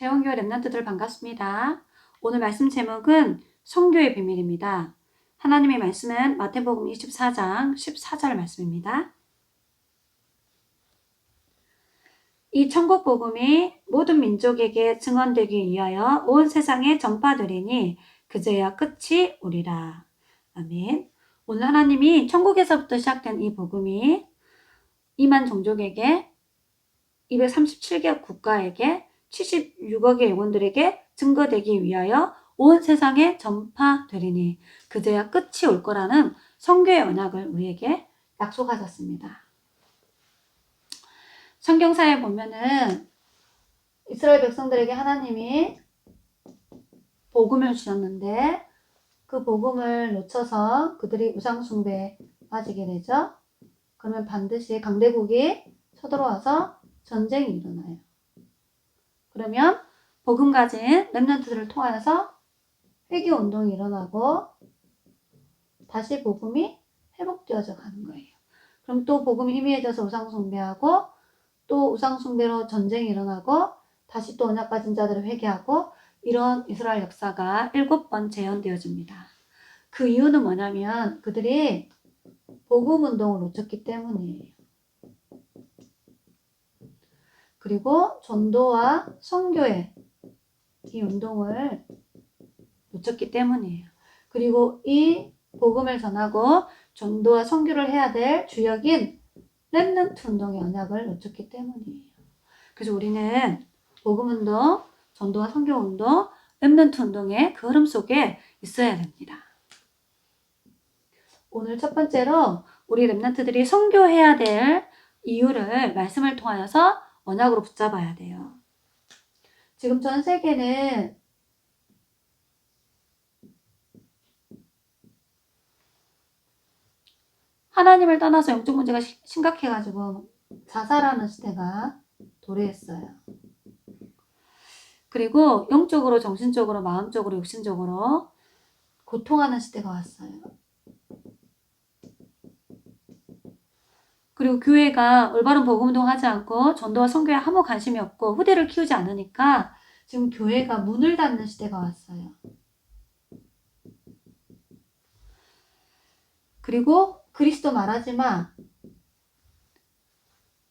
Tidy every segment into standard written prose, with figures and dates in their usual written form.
대원교회 랩런트들 반갑습니다. 오늘 말씀 제목은 선교의 비밀입니다. 하나님의 말씀은 마태복음 24장 14절 말씀입니다. 이 천국 복음이 모든 민족에게 증언되기 위하여 온 세상에 전파되리니 그제야 끝이 오리라. 아멘. 오늘 하나님이 천국에서부터 시작된 이 복음이 2만 종족에게 237개 국가에게 76억의 영혼들에게 증거되기 위하여 온 세상에 전파되리니 그제야 끝이 올 거라는 선교의 언약을 우리에게 약속하셨습니다. 성경사에 보면은 이스라엘 백성들에게 하나님이 복음을 주셨는데 그 복음을 놓쳐서 그들이 우상숭배에 빠지게 되죠. 그러면 반드시 강대국이 쳐들어와서 전쟁이 일어나요. 그러면 복음 가진 렘넌트들을 통하여서 회개 운동이 일어나고 다시 복음이 회복되어져 가는 거예요. 그럼 또 복음이 희미해져서 우상숭배하고 또 우상숭배로 전쟁이 일어나고 다시 또 언약 가진 자들을 회개하고 이런 이스라엘 역사가 7번 재현되어집니다. 그 이유는 뭐냐면 그들이 복음 운동을 놓쳤기 때문이에요. 그리고 전도와 선교의 이 운동을 놓쳤기 때문이에요. 그리고 이 복음을 전하고 전도와 선교를 해야 될 주역인 렘넌트 운동의 언약을 놓쳤기 때문이에요. 그래서 우리는 복음 운동, 전도와 선교 운동, 렘넌트 운동의 그 흐름 속에 있어야 됩니다. 오늘 첫 번째로 우리 렘넌트들이 선교해야 될 이유를 말씀을 통하여서 언약으로 붙잡아야 돼요. 지금 전 세계는 하나님을 떠나서 영적 문제가 심각해가지고 자살하는 시대가 도래했어요. 그리고 영적으로, 정신적으로, 마음적으로, 육신적으로 고통하는 시대가 왔어요. 그리고 교회가 올바른 복음운동 하지 않고 전도와 선교에 아무 관심이 없고 후대를 키우지 않으니까 지금 교회가 문을 닫는 시대가 왔어요. 그리고 그리스도 말하지 마.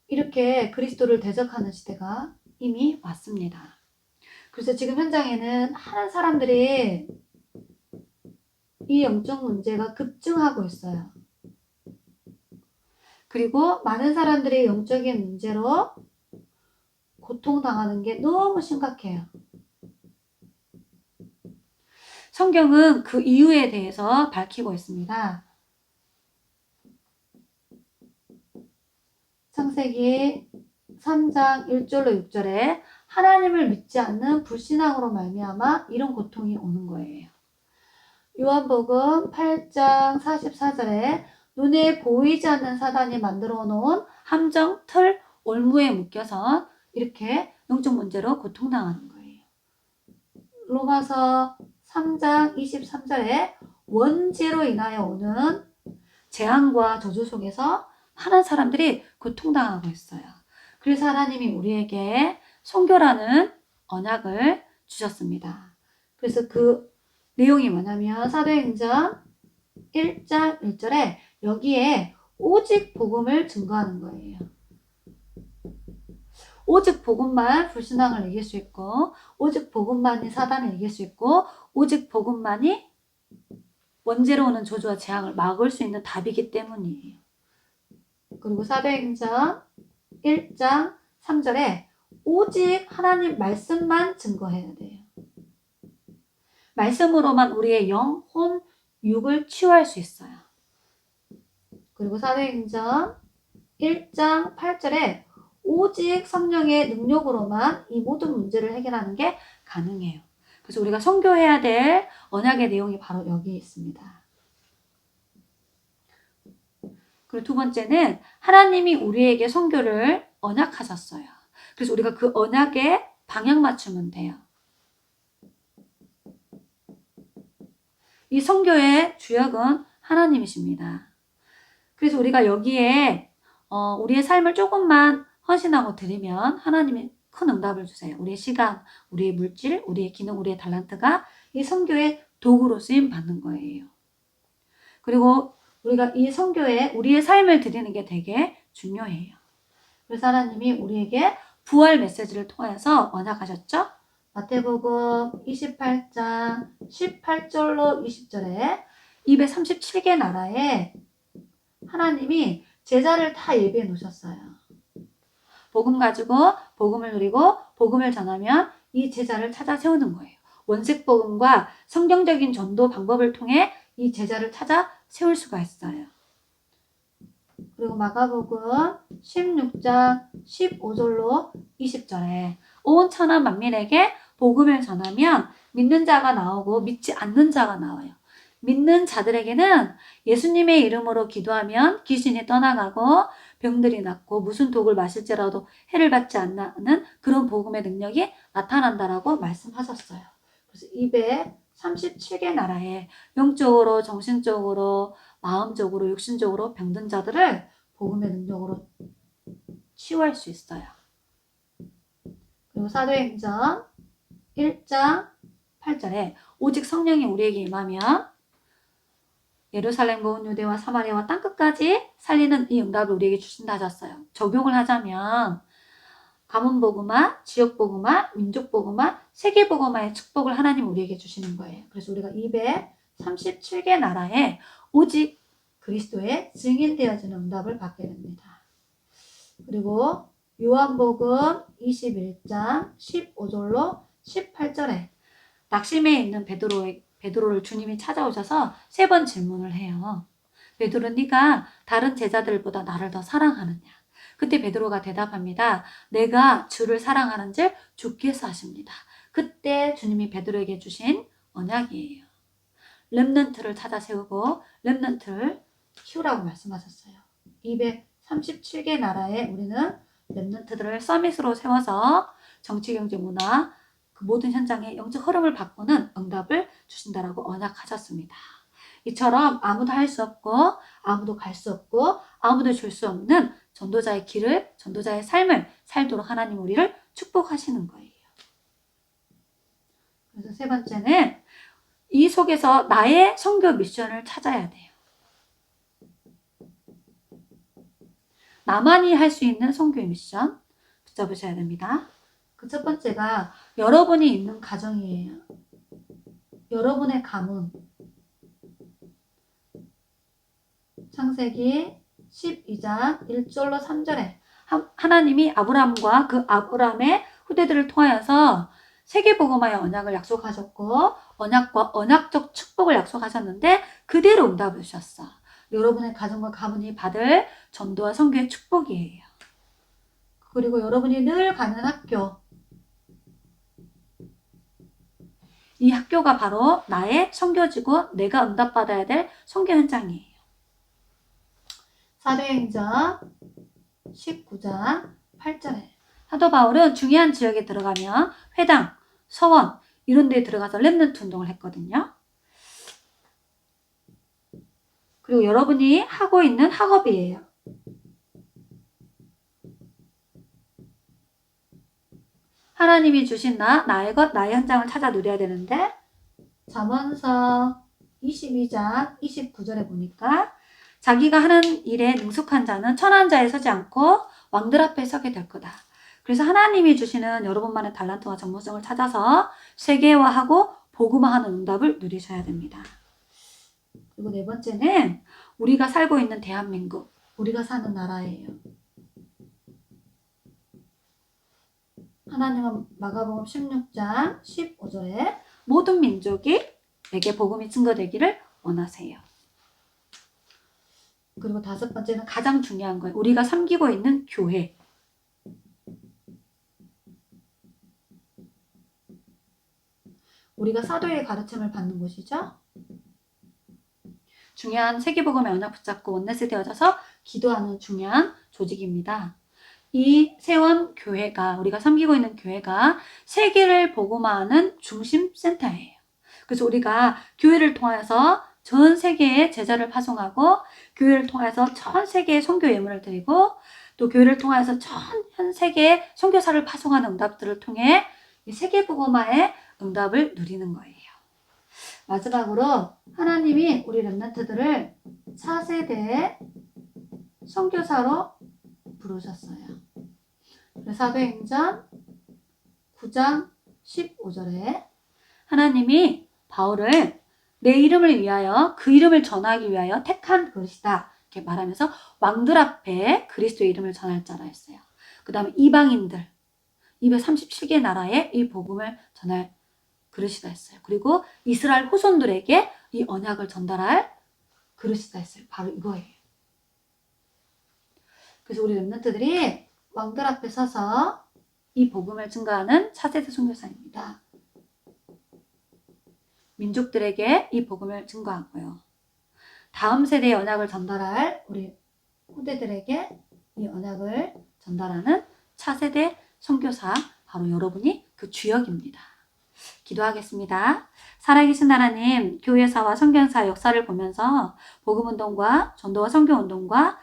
이렇게 그리스도를 대적하는 시대가 이미 왔습니다. 그래서 지금 현장에는 많은 사람들이 이 영적 문제가 급증하고 있어요. 그리고 많은 사람들이 영적인 문제로 고통당하는 게 너무 심각해요. 성경은 그 이유에 대해서 밝히고 있습니다. 창세기 3장 1절로 6절에 하나님을 믿지 않는 불신앙으로 말미암아 이런 고통이 오는 거예요. 요한복음 8장 44절에 눈에 보이지 않는 사단이 만들어 놓은 함정, 틀, 올무에 묶여서 이렇게 영적 문제로 고통당하는 거예요. 로마서 3장 23절에 원죄로 인하여 오는 재앙과 저주 속에서 많은 사람들이 고통당하고 있어요. 그래서 하나님이 우리에게 선교라는 언약을 주셨습니다. 그래서 그 내용이 뭐냐면 사도행전 1장 1절에 여기에 오직 복음을 증거하는 거예요. 오직 복음만 불신앙을 이길 수 있고 오직 복음만이 사단을 이길 수 있고 오직 복음만이 원죄로 오는 저주와 재앙을 막을 수 있는 답이기 때문이에요. 그리고 사도행전 1장 3절에 오직 하나님 말씀만 증거해야 돼요. 말씀으로만 우리의 영, 혼, 육을 치유할 수 있어요. 그리고 사도행전 1장 8절에 오직 성령의 능력으로만 이 모든 문제를 해결하는 게 가능해요. 그래서 우리가 선교해야 될 언약의 내용이 바로 여기에 있습니다. 그리고 두 번째는 하나님이 우리에게 선교를 언약하셨어요. 그래서 우리가 그 언약에 방향 맞추면 돼요. 이 선교의 주역은 하나님이십니다. 그래서 우리가 여기에 우리의 삶을 조금만 헌신하고 드리면 하나님이 큰 응답을 주세요. 우리의 시간, 우리의 물질, 우리의 기능, 우리의 달란트가 이 선교의 도구로 쓰임 받는 거예요. 그리고 우리가 이 선교에 우리의 삶을 드리는 게 되게 중요해요. 그래서 하나님이 우리에게 부활 메시지를 통해서 언약하셨죠? 마태복음 28장 18절로 20절에 237개 나라에 하나님이 제자를 다 예비해 놓으셨어요. 복음 가지고 복음을 누리고 복음을 전하면 이 제자를 찾아 세우는 거예요. 원색 복음과 성경적인 전도 방법을 통해 이 제자를 찾아 세울 수가 있어요. 그리고 마가복음 16장 15절로 20절에 온 천하 만민에게 복음을 전하면 믿는 자가 나오고 믿지 않는 자가 나와요. 믿는 자들에게는 예수님의 이름으로 기도하면 귀신이 떠나가고 병들이 낫고 무슨 독을 마실지라도 해를 받지 않는 그런 복음의 능력이 나타난다라고 말씀하셨어요. 그래서 237개 나라에 영적으로 정신적으로 마음적으로 육신적으로 병든 자들을 복음의 능력으로 치유할 수 있어요. 그리고 사도행전 1장 8절에 오직 성령이 우리에게 임하면 예루살렘과 온 유대와 사마리아와 땅끝까지 살리는 이 응답을 우리에게 주신다 하셨어요. 적용을 하자면 가문복음화, 지역복음화, 민족복음화, 세계복음화의 축복을 하나님 우리에게 주시는 거예요. 그래서 우리가 237개 나라에 오직 그리스도의 증인되어지는 응답을 받게 됩니다. 그리고 요한복음 21장 15절로 18절에 낙심해 있는 베드로를 주님이 찾아오셔서 3번 질문을 해요. 베드로, 네가 다른 제자들보다 나를 더 사랑하느냐? 그때 베드로가 대답합니다. 내가 주를 사랑하는 줄 주께서 아십니다. 그때 주님이 베드로에게 주신 언약이에요. 렘넌트를 찾아 세우고 렘넌트를 키우라고 말씀하셨어요. 237개 나라에 우리는 렘넌트들을 서밋으로 세워서 정치, 경제, 문화 그 모든 현장의 영적 흐름을 바꾸는 응답을 주신다라고 언약하셨습니다. 이처럼 아무도 할 수 없고 아무도 갈 수 없고 아무도 줄 수 없는 전도자의 길을, 전도자의 삶을 살도록 하나님 우리를 축복하시는 거예요. 그래서 3번째는 이 속에서 나의 선교 미션을 찾아야 돼요. 나만이 할 수 있는 선교 미션 붙잡으셔야 됩니다. 그 첫 번째가 여러분이 있는 가정이에요. 여러분의 가문. 창세기 12장 1절로 3절에 하나님이 아브라함과 그 아브라함의 후대들을 통하여서 세계복음화의 언약을 약속하셨고 언약적 축복을 약속하셨는데 그대로 응답을 주셨어. 여러분의 가정과 가문이 받을 전도와 선교의 축복이에요. 그리고 여러분이 늘 가는 학교. 이 학교가 바로 나의 선교지고 내가 응답받아야 될 선교 현장이에요. 사도행전 19장 8절에 사도 바울은 중요한 지역에 들어가면 회당, 서원 이런 데에 들어가서 렘넌트 운동을 했거든요. 그리고 여러분이 하고 있는 학업이에요. 하나님이 주신 나의 것, 나의 현장을 찾아 누려야 되는데 잠언서 22장 29절에 보니까 자기가 하는 일에 능숙한 자는 천한 자에 서지 않고 왕들 앞에 서게 될 거다. 그래서 하나님이 주시는 여러분만의 달란트와 전문성을 찾아서 세계화하고 복음화하는 응답을 누리셔야 됩니다. 그리고 4번째는 우리가 살고 있는 대한민국, 우리가 사는 나라예요. 하나님은 마가복음 16장 15절에 모든 민족이 내게 복음이 증거되기를 원하세요. 그리고 5번째는 가장 중요한 거예요. 우리가 섬기고 있는 교회. 우리가 사도의 가르침을 받는 곳이죠. 중요한 세계복음의 언약 붙잡고 원넷이 되어져서 기도하는 중요한 조직입니다. 이 세원교회가 우리가 섬기고 있는 교회가 세계를 복음화하는 중심 센터예요. 그래서 우리가 교회를 통해서 전 세계에 제자를 파송하고 교회를 통해서 전 세계에 선교 예물을 드리고 또 교회를 통해서 현 세계에 선교사를 파송하는 응답들을 통해 이 세계복음화의 응답을 누리는 거예요. 마지막으로 하나님이 우리 렘넌트들을 4세대 선교사로 부르셨어요. 사도행전 9장 15절에 하나님이 바울을 내 이름을 위하여 그 이름을 전하기 위하여 택한 그릇이다 이렇게 말하면서 왕들 앞에 그리스도의 이름을 전할 자라 했어요. 그 다음에 이방인들 237개 나라에 이 복음을 전할 그릇이다 했어요. 그리고 이스라엘 후손들에게 이 언약을 전달할 그릇이다 했어요. 바로 이거예요. 그래서 우리 렘넌트들이 왕들 앞에 서서 이 복음을 증거하는 차세대 선교사입니다. 민족들에게 이 복음을 증거하고요. 다음 세대의 언약을 전달할 우리 후대들에게 이 언약을 전달하는 차세대 선교사 바로 여러분이 그 주역입니다. 기도하겠습니다. 살아계신 하나님, 교회사와 선교사 역사를 보면서 복음운동과 전도와 선교운동과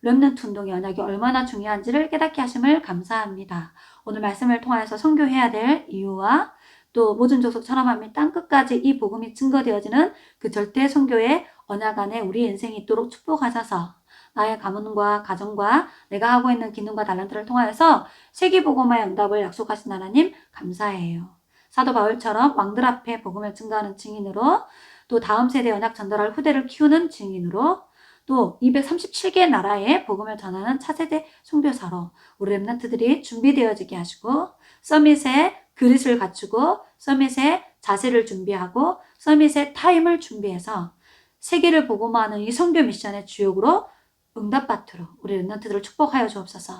렘넌트 운동의 언약이 얼마나 중요한지를 깨닫게 하심을 감사합니다. 오늘 말씀을 통해서 선교해야 될 이유와 또 모든 족속처럼 및 땅끝까지 이 복음이 증거되어지는 그 절대 선교의 언약 안에 우리 인생이 있도록 축복하셔서 나의 가문과 가정과 내가 하고 있는 기능과 달란트를 통하여서 세계복음화의 응답을 약속하신 하나님 감사해요. 사도 바울처럼 왕들 앞에 복음을 증거하는 증인으로 또 다음 세대 언약 전달할 후대를 키우는 증인으로 또 237개 나라에 복음을 전하는 차세대 선교사로 우리 렘넌트들이 준비되어지게 하시고 서밋에 그릇을 갖추고 서밋에 자세를 준비하고 서밋에 타임을 준비해서 세계를 복음화하는 이 선교 미션의 주역으로 응답받도록 우리 렘넌트들을 축복하여 주옵소서.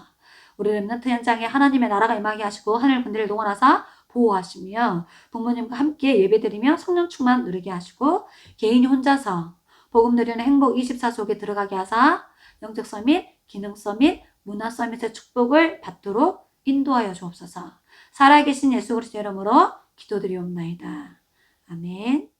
우리 렘넌트 현장에 하나님의 나라가 임하게 하시고 하늘 군대를 동원하사 보호하시며 부모님과 함께 예배드리며 성령 충만 누리게 하시고 개인이 혼자서 복음 누리는 행복 24 속에 들어가게 하사 영적 서밋, 기능 서밋, 문화 서밋의 축복을 받도록 인도하여 주옵소서. 살아계신 예수 그리스도 이름으로 기도드리옵나이다. 아멘.